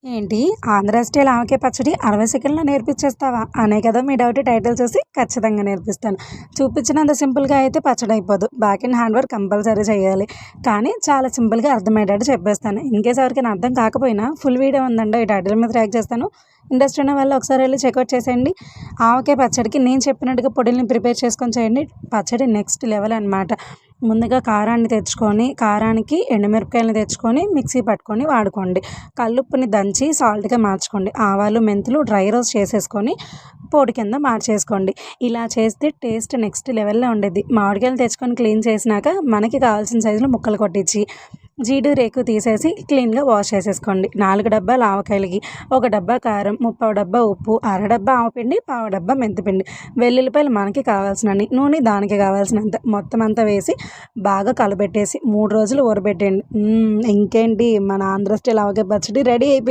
ఏంటి ఆంధ్ర స్టైల్ ఆవకాయ పచ్చడి 60 సెకన్లో నేర్పించేస్తావా అనే కదా మీ డౌట్. టైటిల్ చూసి ఖచ్చితంగా నేర్పిస్తాను. చూపించినంత సింపుల్గా అయితే పచ్చడి అయిపోదు. Back and hand work compulsory చేయాలి. కానీ చాలా సింపుల్గా అర్థమయ్యేటట్టు చెప్పేస్తాను. ఇన్కేస్ ఎవరికైనా అర్థం కాకపోయినా ఫుల్ వీడియో ఉందండి, ఈ టైటిల్ మీద ట్రాక్ చేస్తాను. ఇంట్రెస్ట్ ఉన్న వాళ్ళు ఒకసారి వెళ్ళి చెక్అవుట్ చేసేయండి. ఆవకాయ పచ్చడికి నేను చెప్పినట్టుగా పొడిని ప్రిపేర్ చేసుకొని చేయండి. పచ్చడి నెక్స్ట్ లెవెల్ అనమాట. ముందుగా కారాన్ని తెచ్చుకొని, కారానికి ఎండుమిరపకాయలని తెచ్చుకొని మిక్సీ పట్టుకొని వాడుకోండి. కల్లుప్పుని దంచి సాల్ట్గా మార్చుకోండి. ఆవాలు మెంతులు డ్రై రోస్ట్ చేసేసుకొని పొడి కింద మార్చేసుకోండి. ఇలా చేస్తే టేస్ట్ నెక్స్ట్ లెవెల్లో ఉండేది. మామిడికాయలు తెచ్చుకొని క్లీన్ చేసినాక మనకి కావాల్సిన సైజులో ముక్కలు కొట్టించి జీడి రేకు తీసేసి క్లీన్గా వాష్ చేసేసుకోండి. 4 డబ్బాలు ఆవకాయలకి 1 డబ్బా కారం, 30 డబ్బా ఉప్పు, అర డబ్బా ఆవపిండి, పావు డబ్బా మెంతిపిండి, వెల్లుల్లిపాయలు మనకి కావాల్సినన్ని, నూనె దానికి కావాల్సినంత మొత్తం అంతా వేసి బాగా కలబెట్టేసి 3 రోజులు ఊరబెట్టండి. ఇంకేంటి మన ఆంధ్ర స్టైల్ ఆవకాయ పచ్చడి రెడీ అయిపోయింది.